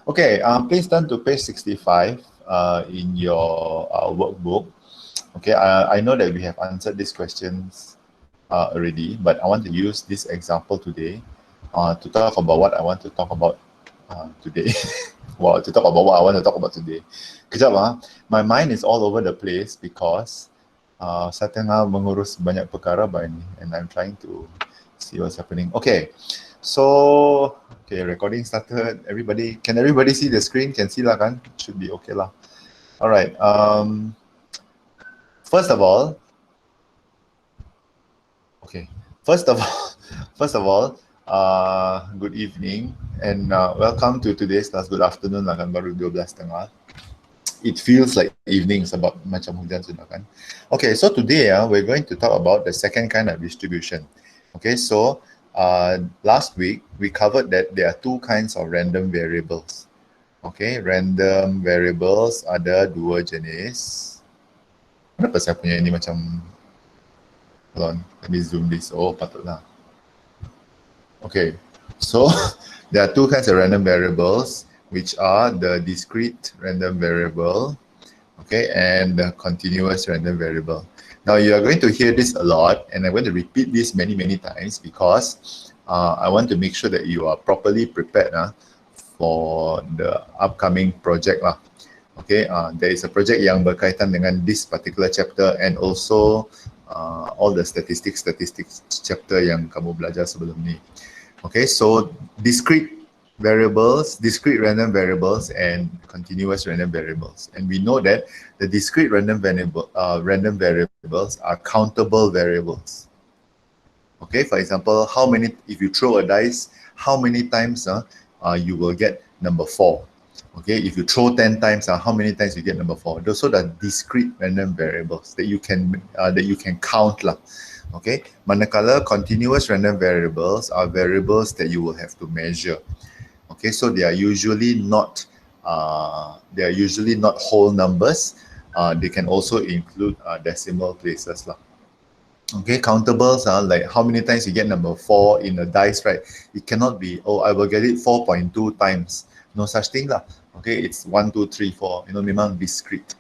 Okay, please turn to page 65 in your workbook. Okay, I know that we have answered these questions already, but I want to use this example today to talk about what I want to talk about today. Well, to talk about what I want to talk about today. Kejap my mind is all over the place because saya tengah mengurus banyak perkara ini, and I'm trying to see what's happening. Okay, so okay, recording started. Can everybody see the screen? Can see lah kan? Should be okay lah. All right. First of all, good evening and welcome to today's class. Good afternoon lah kan, baru 12.30. It feels like evening sebab macam hujan sudah kan. Okay, so today we're going to talk about the second kind of distribution. Okay, so last week we covered that there are two kinds of random variables. Okay, random variables ada dua jenis. Kenapa saya punya ini macam, hold on, let me zoom this. Oh, patutlah. Okay, so there are two kinds of random variables, which are the discrete random variable, okay, and the continuous random variable. Now you are going to hear this a lot, and I'm going to repeat this many times because I want to make sure that you are properly prepared for the upcoming project lah. Okay, there is a project yang berkaitan dengan this particular chapter and also all the statistics chapter yang kamu belajar sebelum ni. Okay, so discrete random variables and continuous random variables. And we know that the discrete random variables are countable variables. Okay, for example, if you throw a dice, how many times you will get number 4? Okay, if you throw 10 times, how many times you get number 4? Those are the discrete random variables that you can count lah. Okay, manakala continuous random variables are variables that you will have to measure. Okay, so they are usually not whole numbers. They can also include decimal places lah. Okay, countables are like how many times you get number 4 in a dice, right? It cannot be, oh, I will get it 4.2 times. No such thing lah. Okay, it's 1, 2, 3, 4. You know, memang discrete.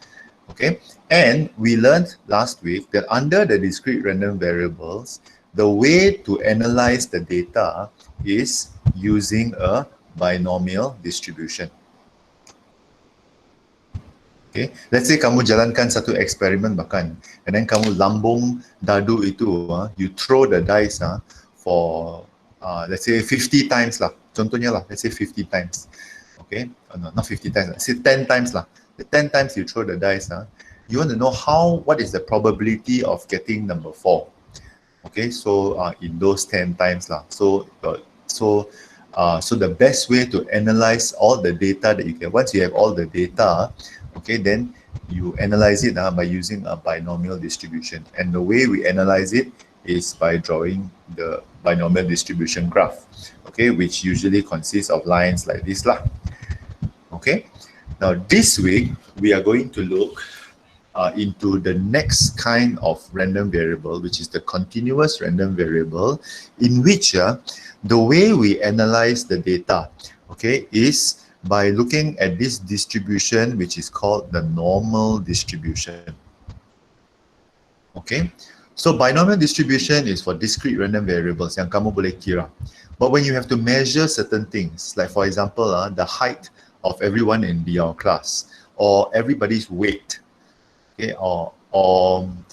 Okay, and we learned last week that under the discrete random variables, the way to analyze the data is using a binomial distribution. Okay, let's say kamu jalankan satu eksperimen bahkan, and then kamu lambung dadu itu, you throw the dice for let's say 50 times lah. Contohnya lah, let's say 50 times. Okay, no, not 50 times. Let's say 10 times lah. The 10 times you throw the dice, you want to know what is the probability of getting number 4. Okay, so in those 10 times lah. So the best way to analyze all the data that you get, once you have all the data, okay, then you analyze it by using a binomial distribution. And the way we analyze it is by drawing the binomial distribution graph, okay, which usually consists of lines like this lah. Okay. Now, this week, we are going to look into the next kind of random variable, which is the continuous random variable, in which the way we analyze the data, okay, is by looking at this distribution, which is called the normal distribution. Okay, so binomial distribution is for discrete random variables yang kamu boleh kira. But when you have to measure certain things, like for example, the height of everyone in your class, or everybody's weight, okay, or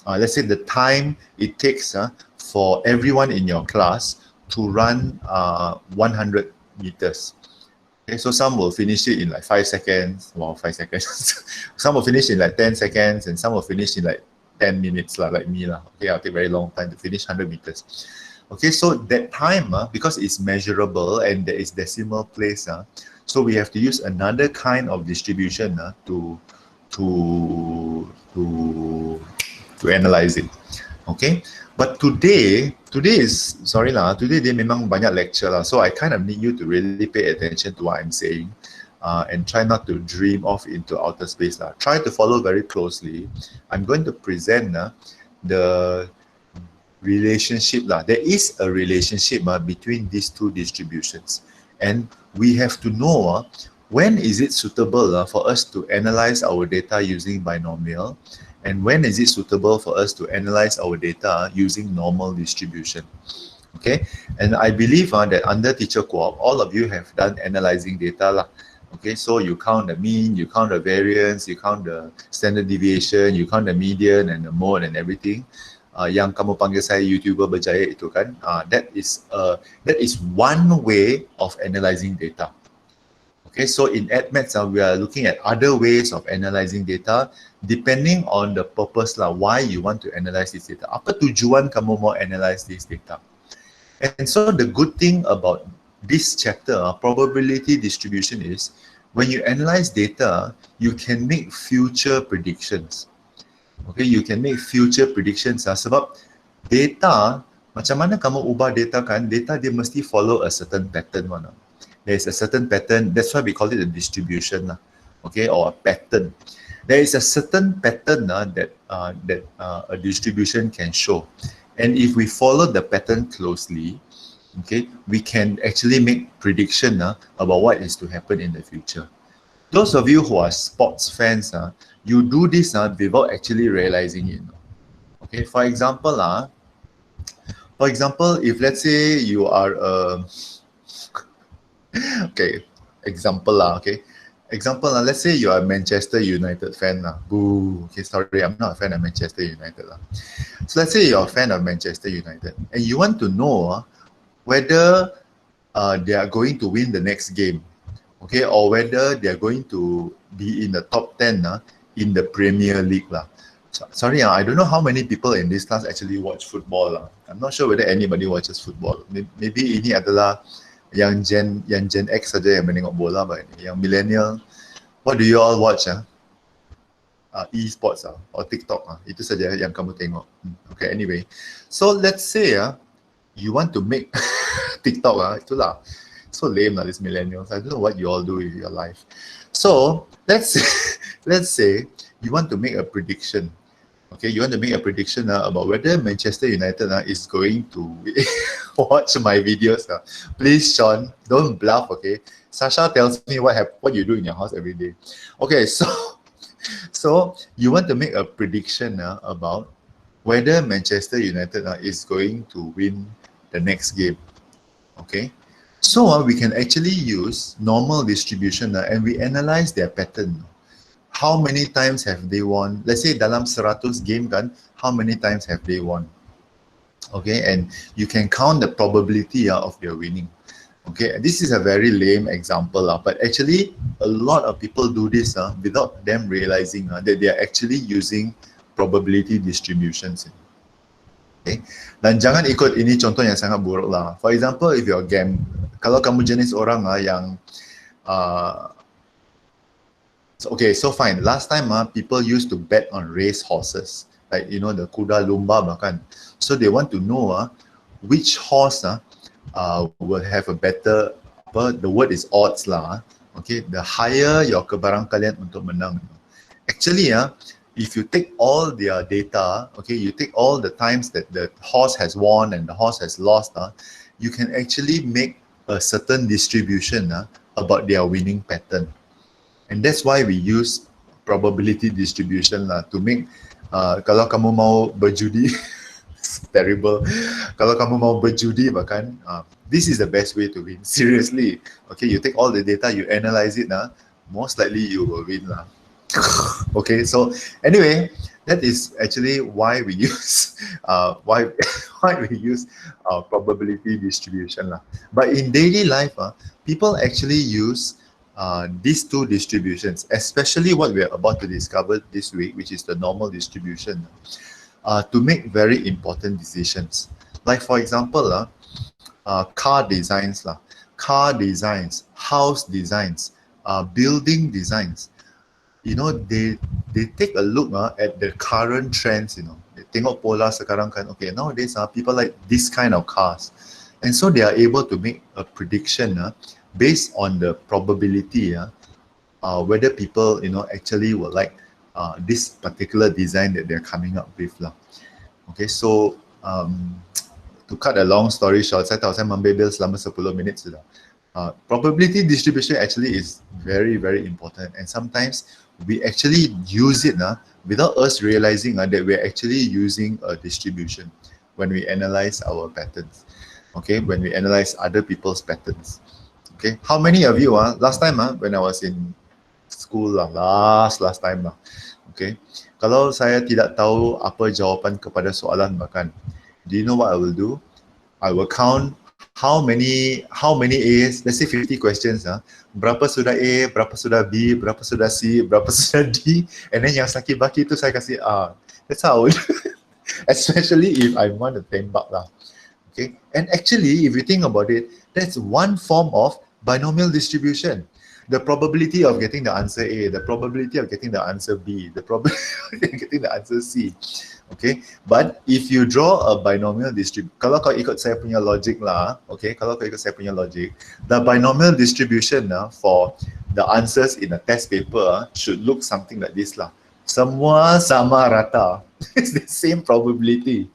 let's say the time it takes for everyone in your class to run 100 meters. Okay, so some will finish it in like 5 seconds, well, 5 seconds. Some will finish in like 10 seconds, and some will finish in like 10 minutes, like me. Okay, I'll take very long time to finish 100 meters. Okay, so that time, because it's measurable and there is decimal place, so we have to use another kind of distribution to analyze it. Okay, but today dia memang banyak lecture lah, so I kind of need you to really pay attention to what I'm saying and try not to dream off into outer space lah. Try to follow very closely. I'm going to present the relationship lah. There is a relationship between these two distributions, and we have to know when is it suitable for us to analyze our data using binomial, and when is it suitable for us to analyze our data using normal distribution. Okay, and I believe that under teacher co-op, all of you have done analyzing data lah. Okay, so you count the mean, you count the variance, you count the standard deviation, you count the median and the mode and everything. Yang kamu panggil saya YouTuber berjaya itu kan, that is one way of analyzing data. Okay, so in AdMaths, we are looking at other ways of analyzing data depending on the purpose lah, why you want to analyze this data. Apa tujuan kamu mau analyze this data? And so the good thing about this chapter, probability distribution, is when you analyze data, you can make future predictions. Okay, you can make future predictions sebab data, macam mana kamu ubah data kan, data dia mesti follow a certain pattern mana. There is a certain pattern, that's why we call it a distribution, okay, or a pattern. There is a certain pattern that a distribution can show. And if we follow the pattern closely, okay, we can actually make prediction about what is to happen in the future. Those of you who are sports fans, you do this without actually realizing it. Okay, for example, if let's say you are okay, let's say you are a Manchester United fan. Boo. Okay, sorry, I'm not a fan of Manchester United. So let's say you're a fan of Manchester United and you want to know whether they are going to win the next game, okay, or whether they are going to be in the top 10 in the Premier League. Sorry, I don't know how many people in this class actually watch football. I'm not sure whether anybody watches football. Maybe ini adalah yang Gen X saja yang menengok bola, but yang millennial, what do you all watch? E-sports or TikTok, itu saja yang kamu tengok. Okay, anyway, so let's say you want to make TikTok, itulah so lame this millennials. I don't know what you all do with your life. So let's say you want to make a prediction. Okay, you want to make a prediction about whether Manchester United is going to watch my videos. Please, Sean, don't bluff, okay? Sasha tells me what you do in your house every day. Okay, so you want to make a prediction about whether Manchester United is going to win the next game. Okay, so we can actually use normal distribution and we analyze their pattern. How many times have they won? Let's say dalam 100 game kan, how many times have they won? Okay, and you can count the probability of their winning. Okay, this is a very lame example, but actually a lot of people do this without them realizing that they are actually using probability distributions. Okay, dan jangan ikut ini contoh yang sangat buruk lah. For example, if you're kalau kamu jenis orang yang okay, so fine. Last time people used to bet on race horses, like the kuda lumba bahkan. So they want to know which horse will have a better, the word is odds lah. Okay, the higher your kebarangkalian untuk menang. Actually if you take all their data, okay, you take all the times that the horse has won and the horse has lost, you can actually make a certain distribution about their winning pattern. And that's why we use probability distribution to make, kalau kamu mau berjudi, terrible. Kalau kamu mau berjudi bahkan, this is the best way to win. Seriously. Okay, you take all the data, you analyze it, most likely you will win. Okay, so anyway, that is actually why we use why we use probability distribution. But in daily life, people actually use these two distributions, especially what we are about to discover this week, which is the normal distribution, to make very important decisions. Like for example, car designs, house designs, building designs. They take a look at the current trends. They tengok pola sekarang kan. Okay, nowadays people like this kind of cars, and so they are able to make a prediction based on the probability whether people actually will like this particular design that they're coming up with lah. Okay, so to cut a long story short, saya tahu saya membebel selama 10 minit sudah. Probability distribution actually is very, very important, and sometimes we actually use it without us realizing that we're actually using a distribution when we analyze our patterns. Okay, when we analyze other people's patterns. Okay, how many of you last time when I was in school last time okay, kalau saya tidak tahu apa jawapan kepada soalan makan, do you know what I will do? I will count how many A's, let's say 50 questions berapa sudah A, berapa sudah B, berapa sudah C, berapa sudah D, and then yang sakit baki itu saya kasih A. That's how I would especially if I want to tembak lah. Okay, and actually if you think about it, that's one form of binomial distribution. The probability of getting the answer A, the probability of getting the answer B, the probability of getting the answer C. Okay, but if you draw a binomial distribution, kalau kau ikut saya punya logic lah, okay, kalau kau ikut saya punya logic, the binomial distribution for the answers in a test paper should look something like this lah. Semua sama rata. It's the same probability.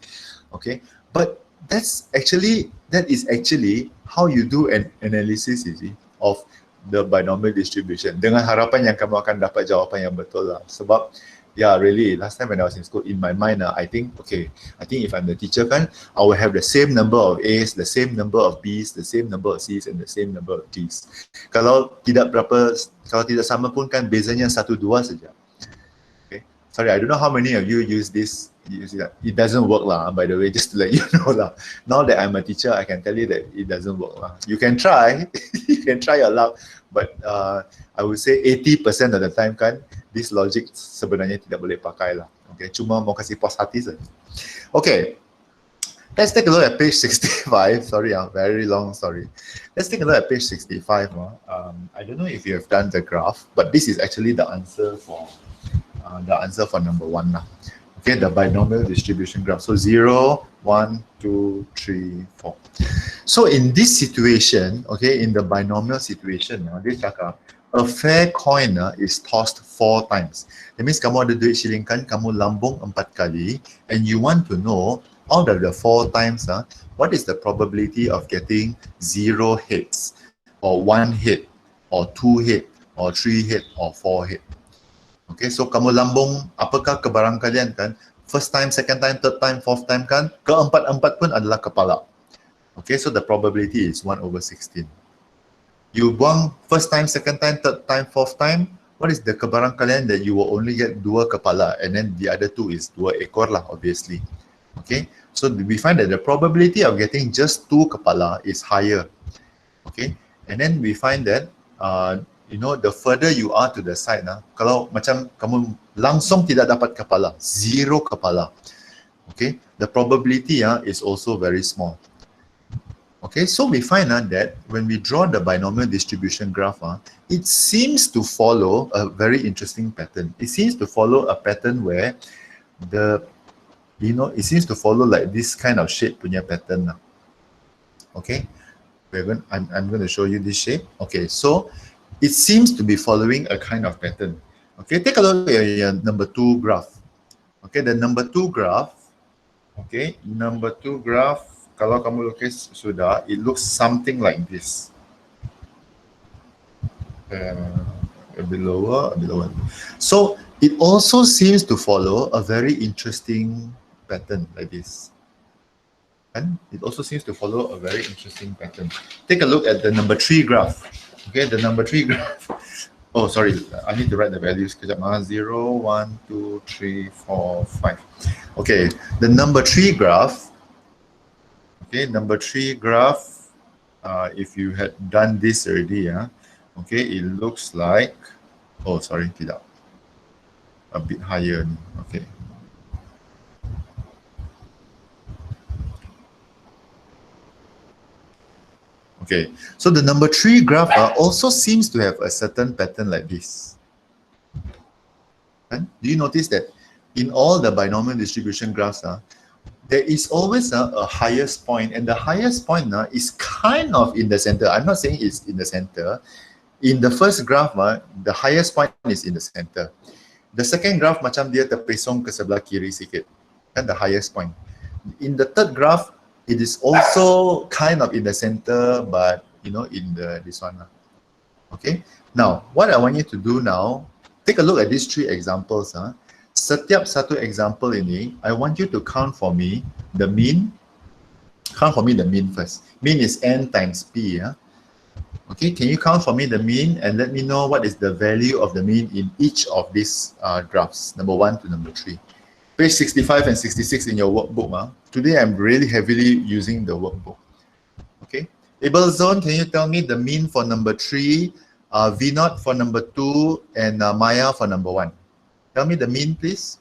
Okay, but that is actually how you do an analysis, you see, of the binomial distribution. Dengan harapan yang kamu akan dapat jawapan yang betul lah. Sebab yeah, really, last time when I was in school, in my mind, I think if I'm the teacher kan, I will have the same number of A's, the same number of B's, the same number of C's, and the same number of D's. Kalau tidak sama pun kan bezanya 1-2 saja. Okay, sorry, I don't know how many of you use this. It doesn't work lah, by the way, just to let you know lah. Now that I'm a teacher, I can tell you that it doesn't work lah. You can try, you can try your luck, but I would say 80% of the time kan, this logic sebenarnya tidak boleh pakai lah. Okay, cuma mau kasih puas hati saja. Okay, let's take a look at page 65. Sorry, very long story. Let's take a look at page 65. I don't know if you have done the graph, but this is actually the answer for number 1 lah. Okay, the binomial distribution graph. So 0, 1, 2, 3, 4. So in this situation, okay, in the binomial situation, dia cakap, a fair coin is tossed 4 times. That means kamu ada duit shilling kan, kamu lambung 4 kali, and you want to know, out of the 4 times, what is the probability of getting 0 hits, or 1 hit, or 2 hit, or 3 hit, or 4 hit. Okay, so kamu lambung apakah kebarangkalian kan, first time, second time, third time, fourth time kan, keempat-empat pun adalah kepala. Okay, so the probability is 1/16. You buang first time, second time, third time, fourth time, what is the kebarangkalian that you will only get 2 kepala, and then the other 2 is 2 ekor lah, obviously. Okay, so we find that the probability of getting just 2 kepala is higher. Okay, and then we find that you know, the further you are to the side, kalau macam kamu langsung tidak dapat kepala, 0 kepala, okay, the probability is also very small. Okay, so we find that when we draw the binomial distribution graph, it seems to follow a very interesting pattern. It seems to follow a pattern where it seems to follow like this kind of shape punya pattern. Okay, I'm going to show you this shape. Okay, so it seems to be following a kind of pattern. Okay, take a look at your number 2 graph. Okay, the number 2 graph. Okay, number 2 graph. Kalau kamu lukis sudah, it looks something like this. A bit lower, a bit lower. So it also seems to follow a very interesting pattern like this. And it also seems to follow a very interesting pattern. Take a look at the number 3 graph. Okay, the number 3 graph. Oh, sorry, I need to write the values. 0, 1, 2, 3, 4, 5. Okay, the number 3 graph. Okay, number 3 graph. If you had done this already, okay, it looks like. Oh, sorry, tidak. A bit higher. Okay. Okay, so the number 3 graph also seems to have a certain pattern like this. And do you notice that in all the binomial distribution graphs, there is always a highest point, and the highest point is kind of in the center. I'm not saying it's in the center. In the first graph, the highest point is in the center. The second graph macam dia terpesong ke sebelah kiri sikit, and the highest point. In the third graph, it is also kind of in the center, but in this one. Okay. Now, what I want you to do now, take a look at these three examples. Setiap satu example ini, I want you to count for me the mean. Count for me the mean first. Mean is n times p. Okay, can you count for me the mean and let me know what is the value of the mean in each of these graphs, number 1 to number 3. Page 65 and 66 in your workbook. Today I'm really heavily using the workbook. Okay, Abel Zone, can you tell me the mean for number 3, V0 for number 2, and Maya for number 1? Tell me the mean, please.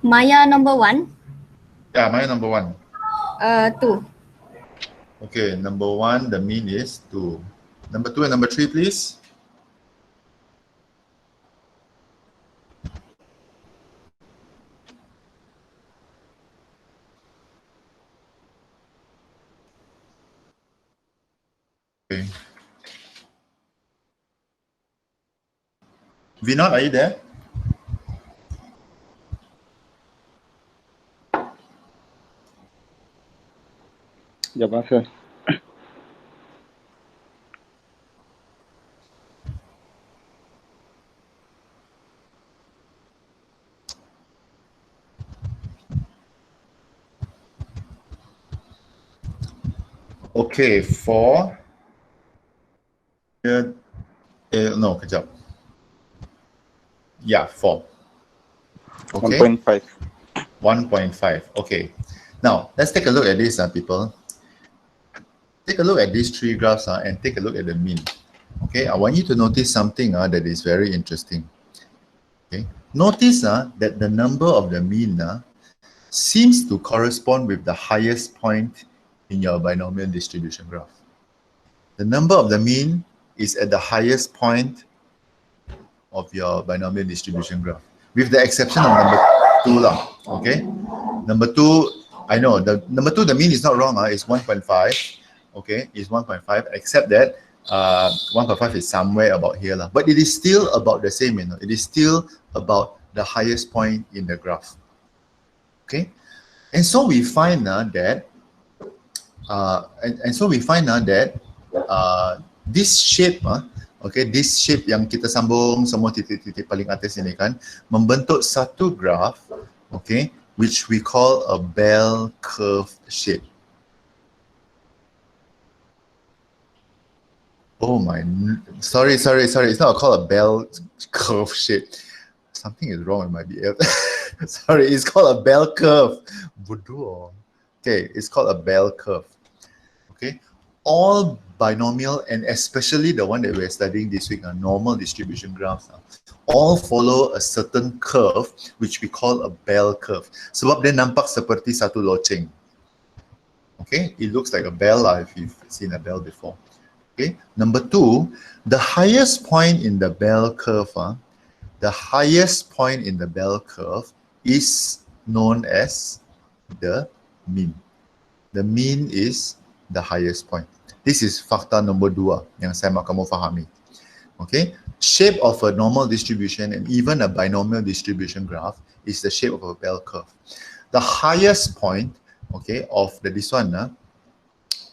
Maya number 1. Yeah, Maya number 1. 2. Okay, number 1, the mean is 2. Number 2 and number 3, please. Okay. Vinod, are you there? Ya, sir. Okay, for no, kejap. Yeah, 4. Okay. 1.5. 1.5. Okay. Now, let's take a look at this, people. Take a look at these three graphs and take a look at the mean. Okay, I want you to notice something that is very interesting. Okay, notice that the number of the mean seems to correspond with the highest point in your binomial distribution graph. The number of the mean is at the highest point of your binomial distribution graph, with the exception of number 2 lah. Okay, number 2, I know the number 2, the mean is not wrong. It's 1.5. Okay, it's 1.5, except that 1.5 is somewhere about here lah. But it is still about the same. It is still about the highest point in the graph. Okay, and so we find that this shape, okay, this shape yang kita sambung semua titik-titik paling atas ini kan, membentuk satu graph, okay, which we call a bell curve shape. Oh my, sorry. It's not called a bell curve shape. Something is wrong with my BL. Sorry, it's called a bell curve. Okay, it's called a bell curve. Okay, all binomial, and especially the one that we're studying this week, normal distribution graphs, all follow a certain curve which we call a bell curve. Sebab dia nampak seperti satu loceng. Okay, it looks like a bell if you've seen a bell before. Okay, number 2, the highest point in the bell curve, the highest point in the bell curve is known as the mean. The mean is the highest point. This is fakta nombor 2 yang saya mahu kamu fahami. Okay, shape of a normal distribution and even a binomial distribution graph is the shape of a bell curve. The highest point, okay, of this one,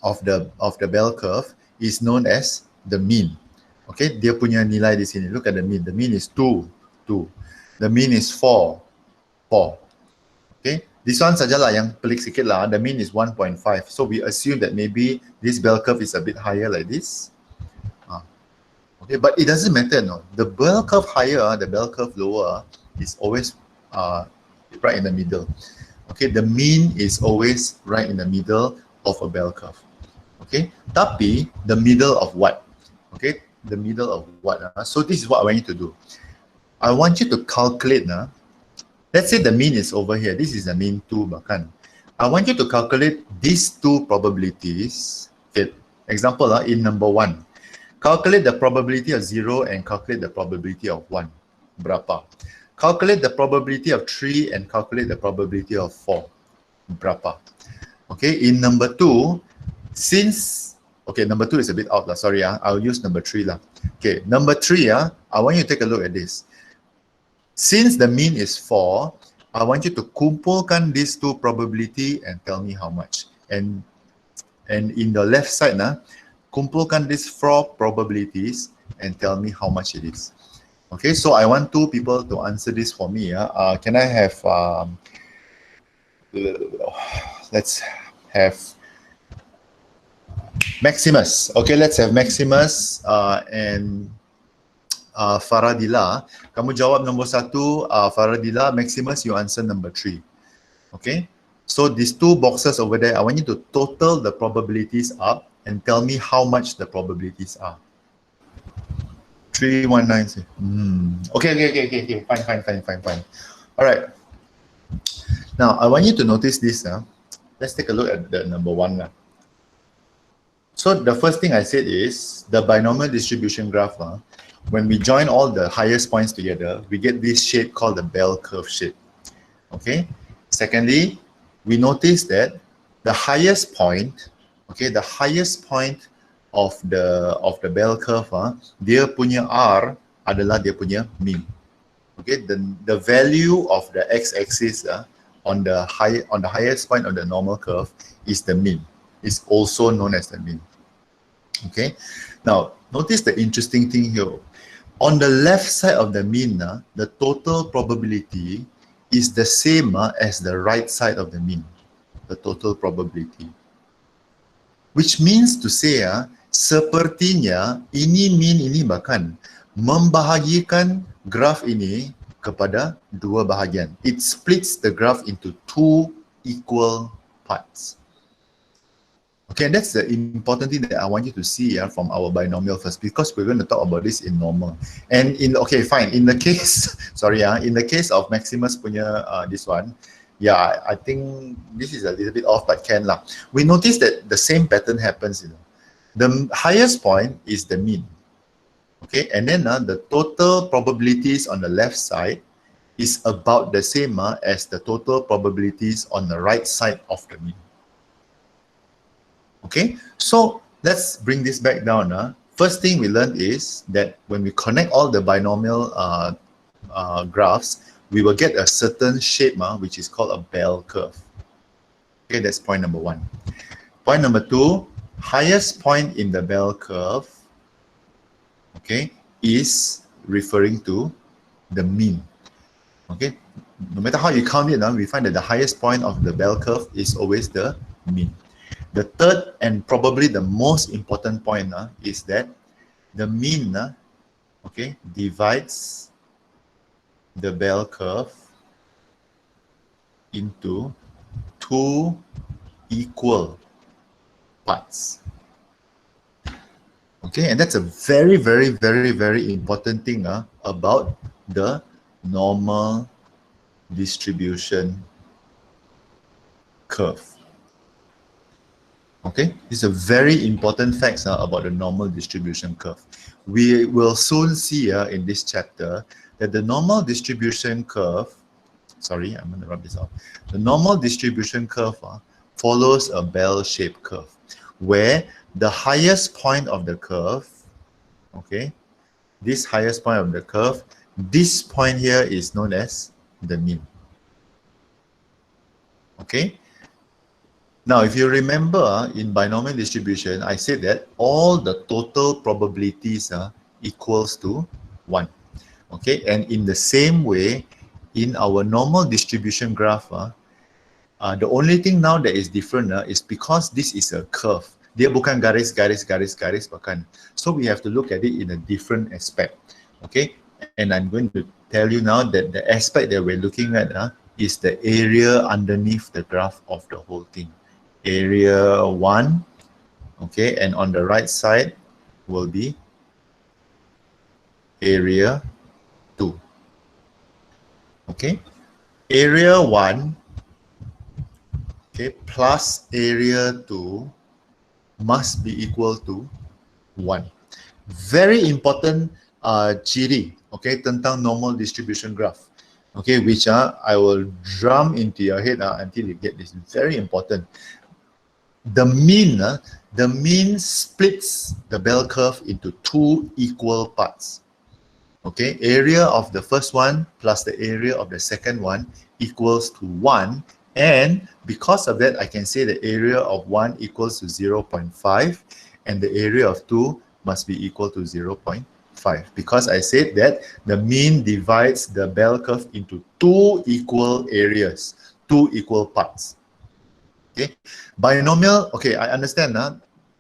of the bell curve is known as the mean. Okay, dia punya nilai di sini. Look at the mean. The mean is 2. The mean is 4. Okay, this one sajalah yang pelik sikit lah. The mean is 1.5. So we assume that maybe this bell curve is a bit higher like this. Okay, but it doesn't matter, no. The bell curve higher, the bell curve lower is always right in the middle. Okay, the mean is always right in the middle of a bell curve. Okay, tapi the middle of what? Okay, the middle of what? So this is what I want you to do. I want you to calculate. Let's say the mean is over here. This is the mean 2 bahkan. I want you to calculate these two probabilities. Okay, example in number 1. Calculate the probability of 0 and calculate the probability of 1. Berapa? Calculate the probability of 3 and calculate the probability of 4. Berapa? Okay, in number 2, since, okay, number 2 is a bit out lah, sorry, I'll use number 3 lah. Okay, number 3, I want you to take a look at this. Since the mean is 4, I want you to kumpulkan these two probability and tell me how much. And in the left side, kumpulkan these 4 probabilities and tell me how much it is. Okay, so I want 2 people to answer this for me. Can I have, let's have Maximus. Okay, let's have Maximus and Faradila. Kamu jawab nombor 1, Faradila. Maximus, you answer number 3. Okay, so these 2 boxes over there, I want you to total the probabilities up and tell me how much the probabilities are. 319. Okay. Fine. All right. Now, I want you to notice this. Let's take a look at the number 1. So the first thing I said is the binomial distribution graph. When we join all the highest points together, we get this shape called the bell curve shape. Okay. Secondly, we notice that the highest point, okay, the highest point of the bell curve, dia punya R adalah dia punya mean. Okay, the value of the x-axis on the highest point of the normal curve is the mean. It's also known as the mean. Okay, now notice the interesting thing here. On the left side of the mean, the total probability is the same as the right side of the mean, the total probability. Which means to say, sepertinya ini mean ini bahkan membahagikan graf ini kepada 2 bahagian. It splits the graph into 2 equal parts. Okay, and that's the important thing that I want you to see from our binomial first, because we're going to talk about this in normal. And okay, fine. In the case, in the case of Maximus punya this one, yeah, I think this is a little bit off, but can lah. We notice that the same pattern happens. The highest point is the mean. Okay, and then the total probabilities on the left side is about the same as the total probabilities on the right side of the mean. Okay, so let's bring this back down. First thing we learned is that when we connect all the binomial graphs, we will get a certain shape which is called a bell curve. Okay, that's point number 1. Point number 2, highest point in the bell curve, okay, is referring to the mean. Okay, no matter how you count it, we find that the highest point of the bell curve is always the mean. The third and probably the most important point is that the mean okay, divides the bell curve into 2 equal parts. Okay, and that's a very important thing about the normal distribution curve. Okay, this is a very important fact about the normal distribution curve. We will soon see in this chapter that the normal distribution curve, sorry, I'm going to rub this out. The normal distribution curve follows a bell-shaped curve, where the highest point of the curve, okay, this highest point of the curve, this point here is known as the mean. Okay. Now, if you remember in binomial distribution, I said that all the total probabilities equals to 1. Okay, and in the same way, in our normal distribution graph, the only thing now that is different is because this is a curve. Dia bukan garis, bahkan. So we have to look at it in a different aspect. Okay, and I'm going to tell you now that the aspect that we're looking at is the area underneath the graph of the whole thing. Area 1, okay, and on the right side will be area 2. Okay, area 1, okay, plus area 2 must be equal to 1. Very important ciri, okay, tentang normal distribution graph, okay, which I will drum into your head until you get this. Very important. The mean splits the bell curve into 2 equal parts. Okay, area of the first one plus the area of the second one equals to 1. And because of that, I can say the area of 1 equals to 0.5 and the area of 2 must be equal to 0.5 because I said that the mean divides the bell curve into two equal areas, two equal parts. Okay, binomial, okay, I understand.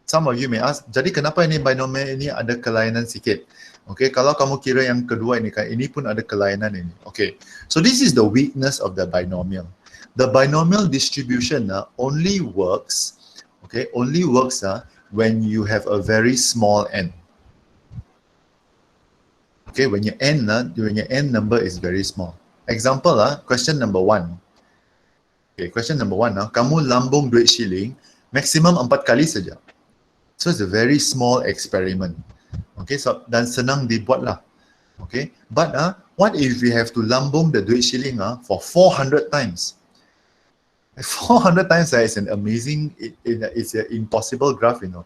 Some of you may ask, jadi kenapa ini binomial ini ada kelainan sikit? Okay, kalau kamu kira yang kedua ini kan, ini pun ada kelainan ini. Okay, so this is the weakness of the binomial. The binomial distribution only works, okay, when you have a very small n. Okay, when your n number is very small. Example, question number 1. Okay, question number 1, kamu lambung duit shilling maximum 4 kali saja. So it's a very small experiment. Okay, so dan senang dibuat lah. Okay, but what if we have to lambung the duit shilling for 400 times? 400 times is an amazing, it's an impossible graph, you know.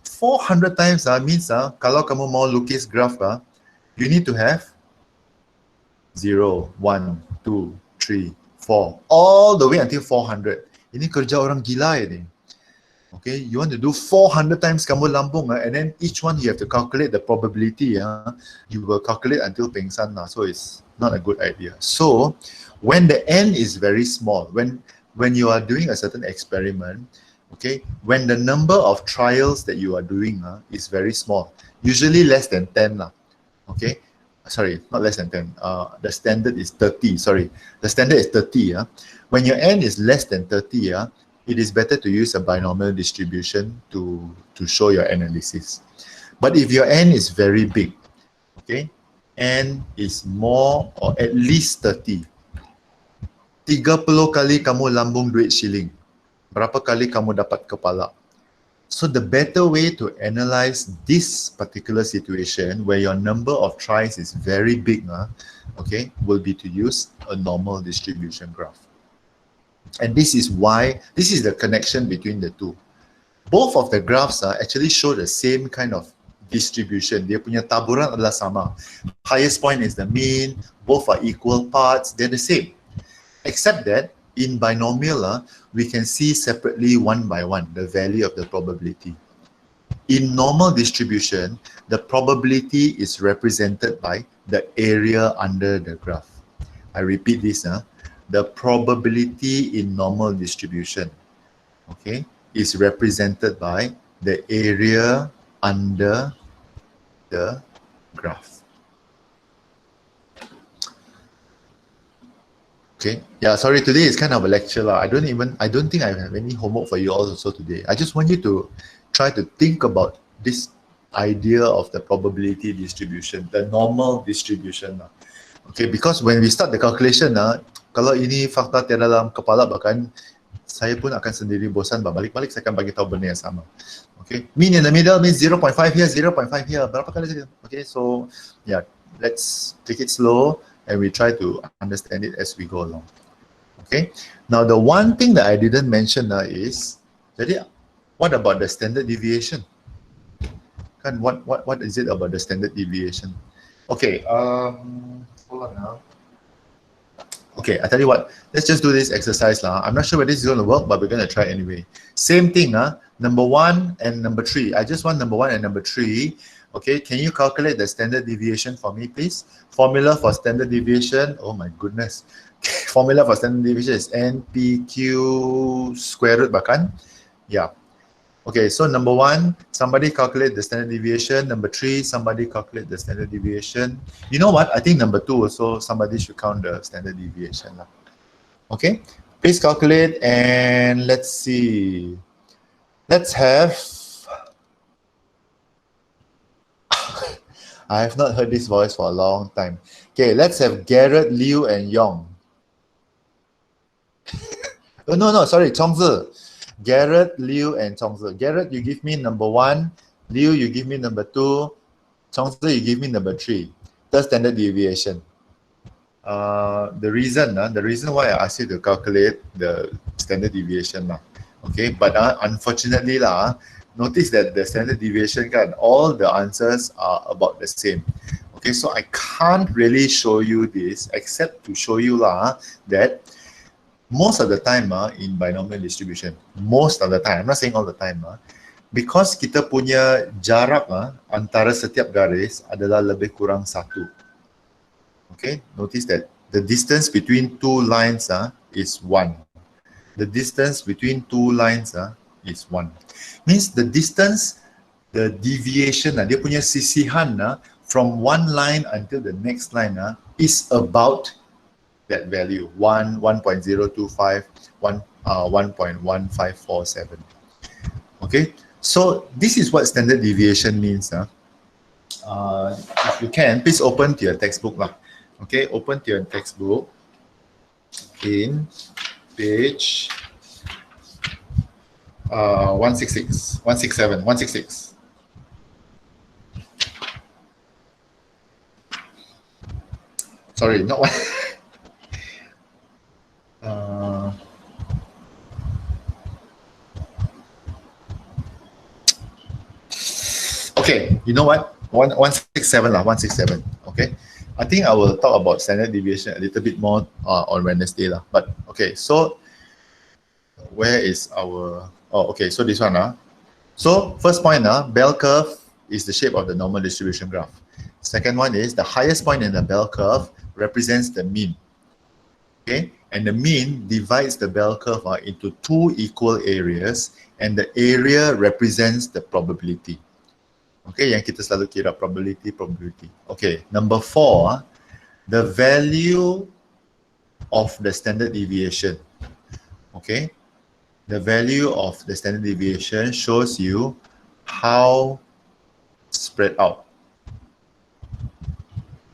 400 times means kalau kamu mau lukis graph, you need to have 0, 1, 2, 3, 4, all the way until 400. Ini kerja orang gila ini. Okay, you want to do 400 times kamu lambung, and then each one you have to calculate the probability. You will calculate until pengsan, so it's not a good idea. So when the n is very small, when you are doing a certain experiment, okay, when the number of trials that you are doing is very small, usually less than 10 okay, sorry, not less than 10, the standard is 30, sorry, the standard is 30. When your n is less than 30, it is better to use a binomial distribution to show your analysis. But if your n is very big, okay, n is more or at least 30, 30 kali kamu lambung duit shilling, berapa kali kamu dapat kepala? So the better way to analyze this particular situation where your number of tries is very big, okay, will be to use a normal distribution graph. And this is why, this is the connection between the two. Both of the graphs actually show the same kind of distribution. Dia punya taburan adalah sama. Highest point is the mean, both are equal parts, they're the same. Except that in binomial, we can see separately one by one the value of the probability. In normal distribution, the probability is represented by the area under the graph. I repeat this, the probability in normal distribution, okay, is represented by the area under the graph. Okay, yeah, sorry, today is kind of a lecture. I don't think I have any homework for you all also today. I just want you to try to think about this idea of the probability distribution, the normal distribution. Okay, because when we start the calculation, kalau ini fakta tiada dalam kepala, bahkan saya pun akan sendiri bosan, balik-balik saya akan bagi tahu benda yang sama. Okay, mean in the middle means 0.5 here, 0.5 here, berapa kali saja. Okay, so yeah, let's take it slow and we try to understand it as we go along. Okay, now the one thing that I didn't mention is, jadi what about the standard deviation? Kan, what is it about the standard deviation? Okay, hold on now. Okay, I tell you what, let's just do this exercise. I'm not sure whether this is going to work, but we're going to try anyway. Same thing, number 1 and number 3. I just want number 1 and number 3. Okay, can you calculate the standard deviation for me, please? Formula for standard deviation, oh my goodness. Formula for standard deviation is NPQ square root bahkan. Yeah. Okay, so number 1, somebody calculate the standard deviation. Number 3, somebody calculate the standard deviation. You know what? I think number 2 also, somebody should count the standard deviation. Okay, please calculate and let's see. Let's have, I have not heard this voice for a long time. Okay, let's have Garrett, Liu, and Yong. Oh, no, sorry, Chongzi. Garrett, Liu, and Chongzi. Garrett, you give me number 1. Liu, you give me number 2. Chongzi, you give me number 3. The standard deviation. The reason why I asked you to calculate the standard deviation, okay, but unfortunately, notice that the standard deviation, all the answers are about the same. Okay, so I can't really show you this except to show you lah that most of the time in binomial distribution, most of the time, I'm not saying all the time, because kita punya jarak antara setiap garis adalah lebih kurang satu. Okay, notice that the distance between two lines is 1. The distance between two lines is 1. Means the distance, the deviation, dia punya sisihan from one line until the next line is about that value, 1, 1.025, 1.1547. Okay, so this is what standard deviation means. If you can, please open to your textbook lah. Okay, open to your textbook in page 166, 167, 166. Sorry, not one. Okay, you know what? 167 lah, 167. Okay, I think I will talk about standard deviation a little bit more on Wednesday lah. But okay, so where is our? Oh, okay. So this one So first point bell curve is the shape of the normal distribution graph. Second one is the highest point in the bell curve represents the mean. Okay, and the mean divides the bell curve into two equal areas, and the area represents the probability. Okay, yang kita selalu kira probability. Okay, number 4, the value of the standard deviation. Okay, the value of the standard deviation shows you how spread out,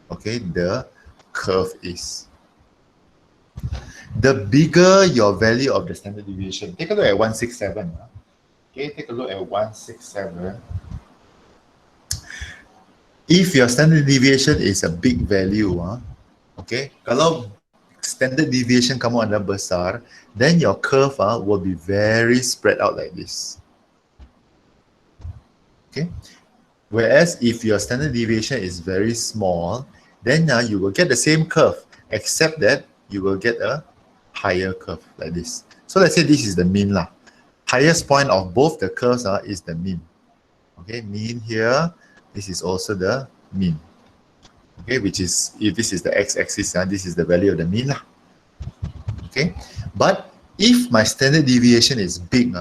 okay, the curve is. The bigger your value of the standard deviation, take a look at 167. Okay, take a look at 167. If your standard deviation is a big value, okay, kalau standard deviation kamu adalah besar, then your curve will be very spread out like this. Okay, whereas if your standard deviation is very small, then you will get the same curve, except that you will get a higher curve like this. So let's say this is the mean lah. Highest point of both the curves is the mean. Okay, mean here. This is also the mean. Okay, which is, if this is the x-axis, this is the value of the mean lah. Okay, but if my standard deviation is big,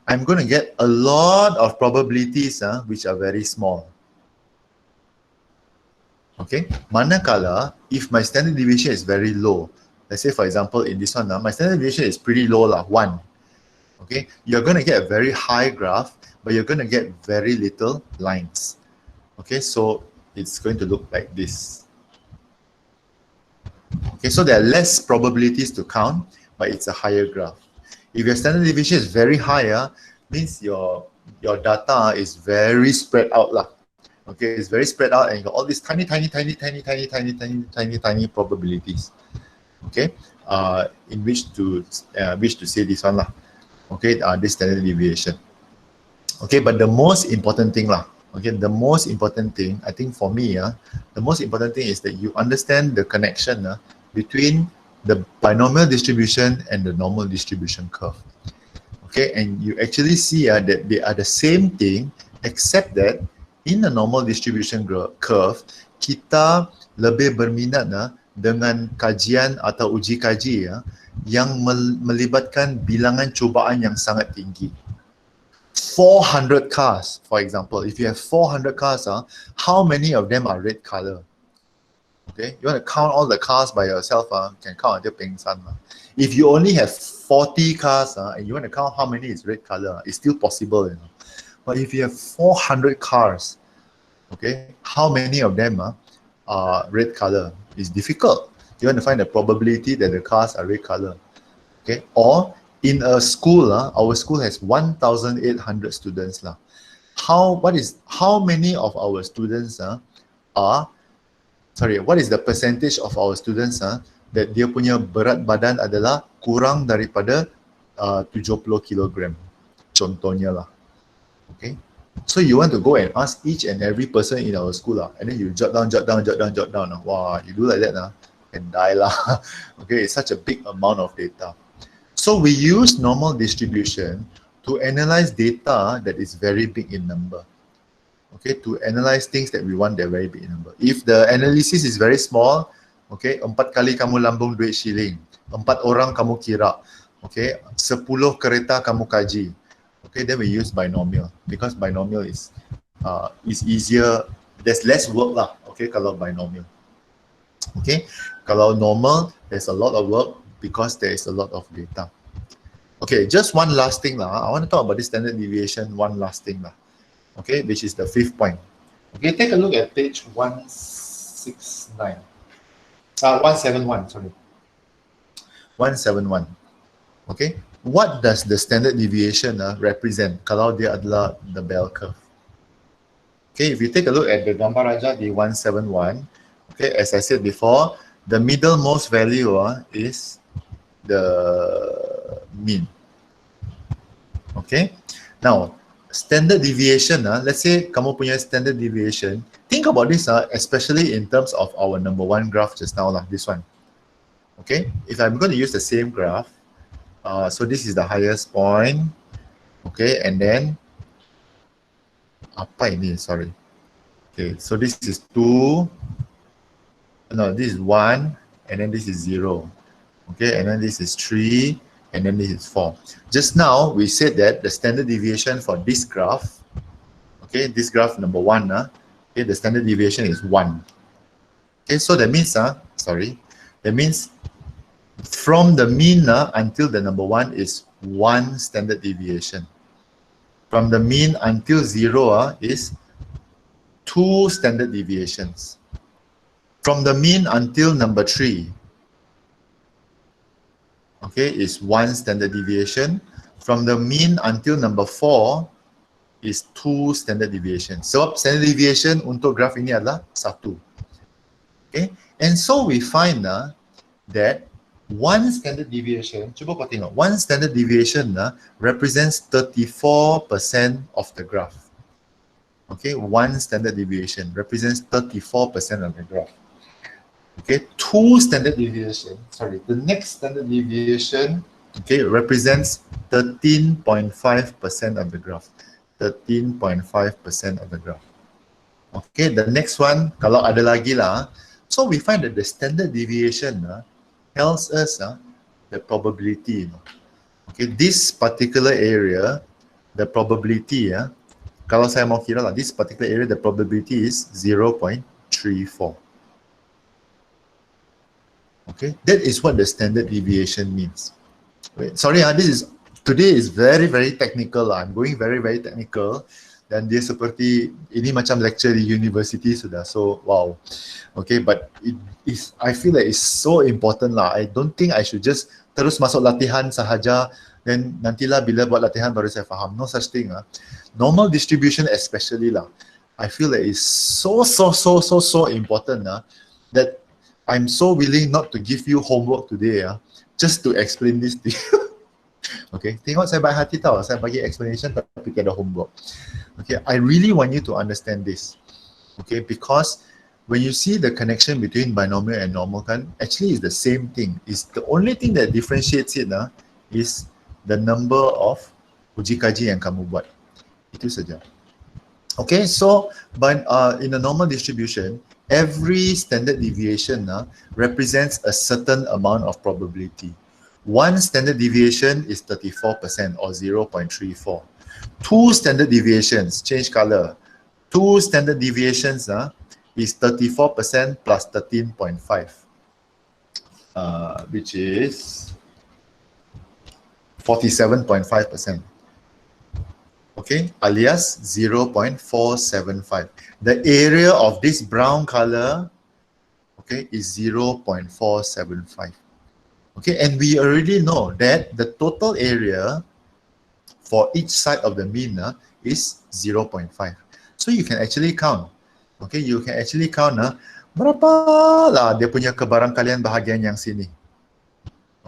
I'm going to get a lot of probabilities which are very small. Okay, manakala if my standard deviation is very low, let's say for example in this one, my standard deviation is pretty low lah, 1. Okay, you're going to get a very high graph, but you're going to get very little lines. Okay, so it's going to look like this. Okay, so there are less probabilities to count, but it's a higher graph. If your standard deviation is very high, means your data is very spread out lah. Okay, it's very spread out, and you got all these tiny probabilities. Okay, in which to say this one lah. Okay, this standard deviation. Okay, but the most important thing lah. Okay, the most important thing, I think for me, the most important thing is that you understand the connection between the binomial distribution and the normal distribution curve. Okay, and you actually see that they are the same thing, except that in the normal distribution curve, kita lebih berminat dengan kajian atau uji kaji yang melibatkan bilangan cubaan yang sangat tinggi. 400 cars, for example. If you have 400 cars, how many of them are red color? Okay, you want to count all the cars by yourself, can count until pengsan. If you only have 40 cars and you want to count how many is red color, it's still possible, you know. But if you have 400 cars, okay, how many of them are red color? It's difficult. You want to find the probability that the cars are red color. Okay, or in a school, our school has 1,800 students. How many of our students what is the percentage of our students that dia punya berat badan adalah kurang daripada 70 kilogram? Contohnya lah. Okay, So you want to go and ask each and every person in our school, and then you jot down. Wow, you do like that, and die lah. Okay, it's such a big amount of data. So we use normal distribution to analyze data that is very big in number. Okay, to analyze things that we want that very big in number. If the analysis is very small, okay, 4 kali kamu lambung duit shilling, 4 orang kamu kira, okay, 10 kereta kamu kaji. Okay, then we use binomial because binomial is easier. There's less work lah. Okay, kalau binomial. Okay, kalau normal, there's a lot of work because there is a lot of data. Okay, just one last thing lah. I want to talk about this standard deviation. One last thing lah. Okay, which is the 5th point. Okay, take a look at page 169. 171. Sorry. 171. Okay. What does the standard deviation represent kalau dia adalah the bell curve? Okay, if you take a look at the gambar aja di 171, okay, as I said before, the middlemost value is the mean. Okay, now standard deviation, let's say kamu punya standard deviation, think about this especially in terms of our number 1 graph just now lah, this one. Okay, if I'm going to use the same graph, so this is the highest point, okay, and then apa ini? Sorry. Okay, so this is 2. No, this is 1, and then this is 0. Okay, and then this is 3, and then this is 4. Just now we said that the standard deviation for this graph, okay, this graph number 1, okay, the standard deviation is 1. Okay, so that means that means from the mean until the number 1 is 1 standard deviation. From the mean until 0 is 2 standard deviations. From the mean until number 3, okay, is 1 standard deviation. From the mean until number 4 is 2 standard deviations. So standard deviation untuk graph ini adalah 1. Okay, and so we find that 1 standard deviation, cuba kau tengok, 1 standard deviation represents 34% of the graph. Okay, 1 standard deviation represents 34% of the graph. Okay, 2 standard deviation, the next standard deviation, okay, represents 13.5% of the graph. 13.5% of the graph. Okay, the next one, kalau ada lagi lah, so we find that the standard deviation tells us the probability. Okay, this particular area, the probability, kalau saya mau kira lah, this particular area, the probability is 0.34. Okay, that is what the standard deviation means. Wait, sorry, today is very technical lah. I'm going very technical. Dan dia seperti ini macam lecture di university sudah. So wow. Okay, but I feel like it's so important lah. I don't think I should just terus masuk latihan sahaja dan nantilah bila buat latihan baru saya faham. No such thing. Normal distribution especially lah. I feel like it's so important that I'm so willing not to give you homework today just to explain this to you. Okay, tengok saya baik hati tau. Saya bagi explanation tapi ada homework. Okay, I really want you to understand this. Okay, because when you see the connection between binomial and normal actually is the same thing. It's the only thing that differentiates it is the number of uji kaji yang kamu buat. Itu saja. Okay, so but in a normal distribution, every standard deviation represents a certain amount of probability. 1 standard deviation is 34% or 0.34. 2 standard deviations, change color. 2 standard deviations is 34% plus 13.5, which is 47.5%. Okay, alias 0.475. The area of this brown color, okay, is 0.475. Okay, and we already know that the total area for each side of the mean is 0.5. So you can actually count. Okay, you can actually count berapa lah dia punya kebarangkalian bahagian yang sini.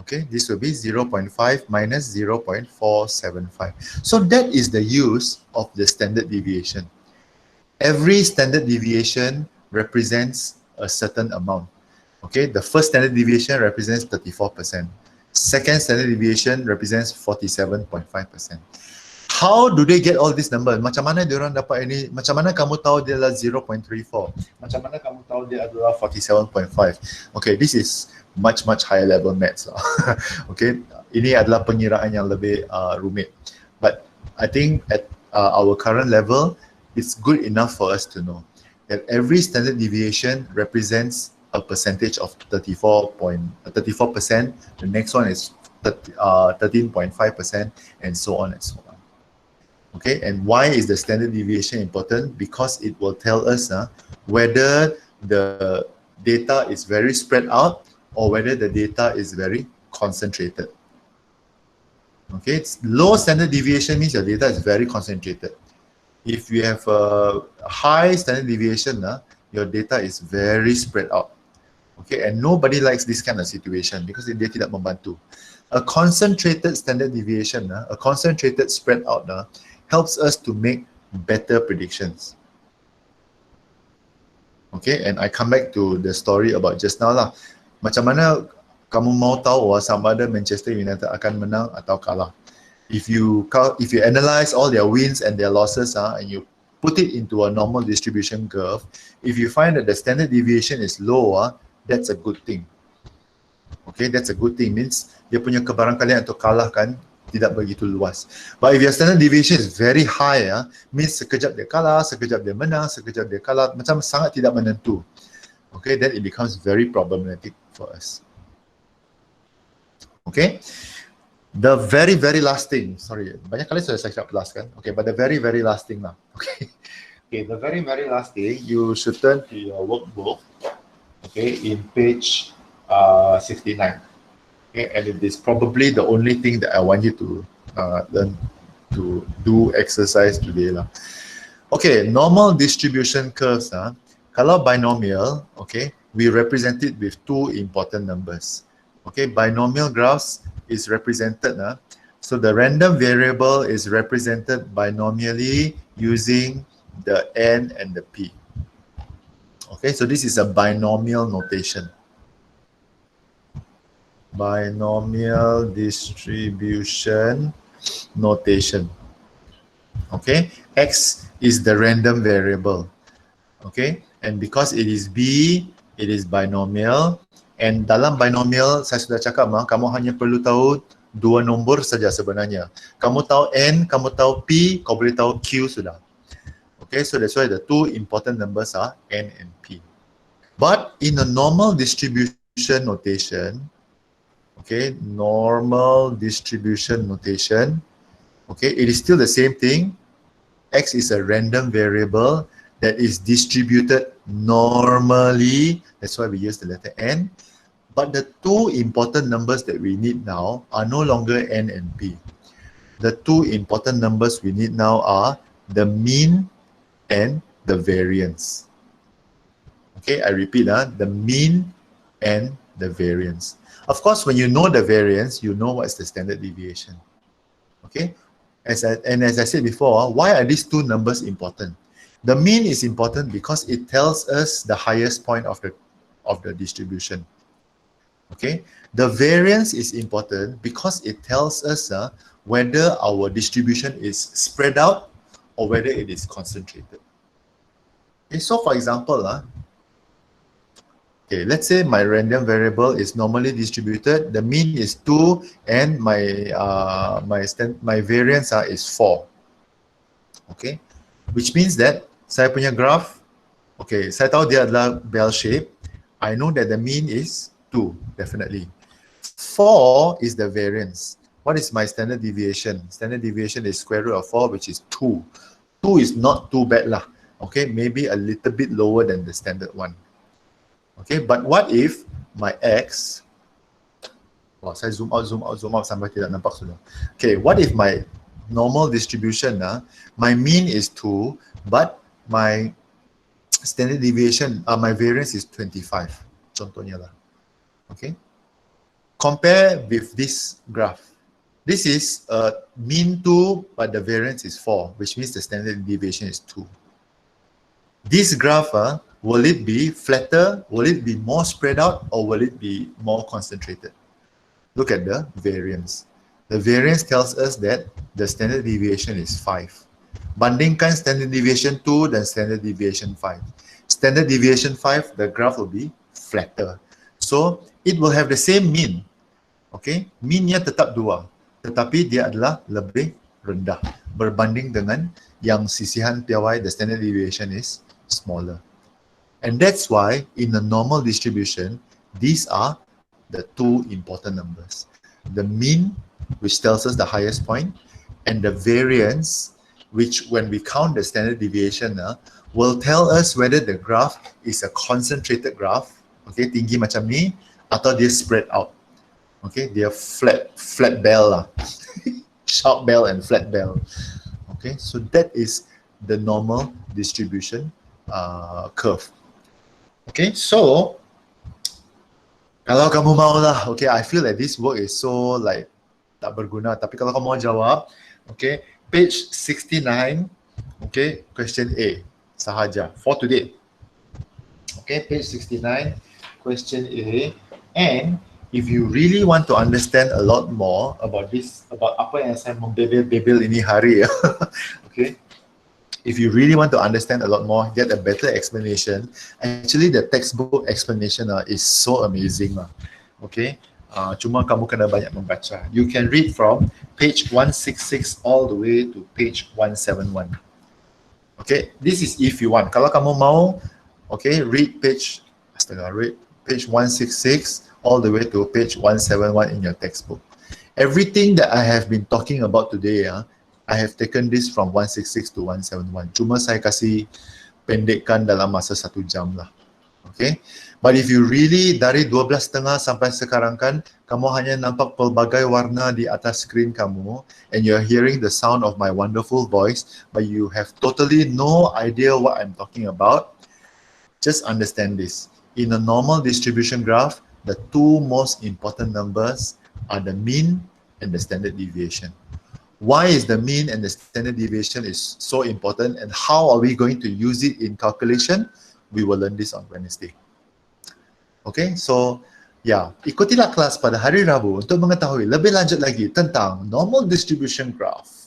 Okay, this will be 0.5 minus 0.475. So that is the use of the standard deviation. Every standard deviation represents a certain amount. Okay, the first standard deviation represents 34%. Second standard deviation represents 47.5%. How do they get all these numbers? Macam mana diorang dapat ini? Macam mana kamu tahu dia adalah 0.34? Macam mana kamu tahu dia adalah 47.5? Okay, this is much higher level maths. Okay, ini adalah pengiraan yang lebih rumit. But I think at our current level, it's good enough for us to know that every standard deviation represents a percentage of 34%. The next one is 13.5%, and so on and so on. Okay, and why is the standard deviation important? Because it will tell us whether the data is very spread out or whether the data is very concentrated. Okay, it's low standard deviation means your data is very concentrated. If you have a high standard deviation, your data is very spread out. Okay, and nobody likes this kind of situation because dia tidak membantu. A concentrated standard deviation, a concentrated spread out, helps us to make better predictions. Okay, and I come back to the story about just now lah. Macam mana kamu mau tahu sama ada Manchester United akan menang atau kalah? If you analyze all their wins and their losses, and you put it into a normal distribution curve, if you find that the standard deviation is low, that's a good thing. Okay, that's a good thing. Means dia punya kebarangkalian untuk kalahkan tidak begitu luas. But if your standard deviation is very high, means sekejap dia kalah, sekejap dia menang, sekejap dia kalah, macam sangat tidak menentu. Okay, then it becomes very problematic for us. Okay, the very last thing, sorry, banyak kali sudah saya cakap last kan? Okay, but the very last thing lah. Okay, okay, the very last thing, you should turn to your workbook. Okay, in page 69. Okay, and it is probably the only thing that I want you to learn to do exercise today lah. Okay, normal distribution curves. Kalau binomial, okay, we represent it with two important numbers. Okay, binomial graphs is represented. So the random variable is represented binomially using the n and the p. Okay, so this is a binomial notation. Binomial distribution notation. Okay, x is the random variable. Okay, and because it is b, it is binomial. And dalam binomial, saya sudah cakap, kamu hanya perlu tahu dua nombor saja sebenarnya. Kamu tahu n, kamu tahu p, kau boleh tahu q sudah. Okay, so that's why the two important numbers are n and p. But in a normal distribution notation, okay, normal distribution notation, okay, it is still the same thing. X is a random variable that is distributed normally. That's why we use the letter n. But the two important numbers that we need now are no longer n and p. The two important numbers we need now are the mean and the variance. Okay, I repeat, the mean and the variance. Of course, when you know the variance, you know what's the standard deviation. Okay, as I said before, why are these two numbers important? The mean is important because it tells us the highest point of the distribution. Okay, the variance is important because it tells us whether our distribution is spread out or whether it is concentrated. Okay, so for example, okay, let's say my random variable is normally distributed. The mean is 2 and my variance is 4. Okay, which means that saya punya graph, okay, saya tahu dia adalah bell shape. I know that the mean is 2, definitely. 4 is the variance. What is my standard deviation? Standard deviation is square root of 4, which is 2. 2 is not too bad lah. Okay, maybe a little bit lower than the standard one. Okay, but what if my x, saya zoom out sampai tidak nampak sudah. Okay, what if my normal distribution, my mean is 2, but my standard deviation, my variance is 25. Contohnya lah. Okay. compare with this graph. This is mean 2, but the variance is 4, which means the standard deviation is 2. This graph, will it be flatter, will it be more spread out, or will it be more concentrated? Look at the variance. The variance tells us that the standard deviation is 5. Bandingkan standard deviation 2 dan standard deviation 5. Standard deviation 5, the graph will be flatter. So, it will have the same mean. Okay, mean-nya tetap 2. Tetapi dia adalah lebih rendah. Berbanding dengan yang sisihan piawai, the standard deviation is smaller. And that's why in a normal distribution, these are the two important numbers. The mean, which tells us the highest point, and the variance, which when we count the standard deviation, will tell us whether the graph is a concentrated graph, okay, tinggi macam ni, atau dia spread out. Okay, dia flat bell lah. Sharp bell and flat bell. Okay, so that is the normal distribution curve. Okay, so kalau kamu mau lah, okay, I feel that this work is so like tak berguna. Tapi kalau kamu mau jawab, okay, page 69, okay, question A sahaja for today. Okay, page 69, question A, and if you really want to understand a lot more about this, about apa yang saya membebel-bebel ini hari, okay, if you really want to understand a lot more, get a better explanation, actually the textbook explanation is so amazing. Okay, cuma kamu kena banyak membaca. You can read from page 166 all the way to page 171. Okay, this is if you want. Kalau kamu mau, okay, read page 166 all the way to page 171 in your textbook. Everything that I have been talking about today, I have taken this from 166 to 171. Cuma saya kasih pendekkan dalam masa 1 jam lah. Okay? But if you really dari 12.30 sampai sekarang kan, kamu hanya nampak pelbagai warna di atas screen kamu, and you're hearing the sound of my wonderful voice, but you have totally no idea what I'm talking about. Just understand this. In a normal distribution graph, the two most important numbers are the mean and the standard deviation. Why is the mean and the standard deviation is so important, and how are we going to use it in calculation? We will learn this on Wednesday. Okay, so yeah, ikutilah kelas pada hari Rabu untuk mengetahui lebih lanjut lagi tentang normal distribution graph.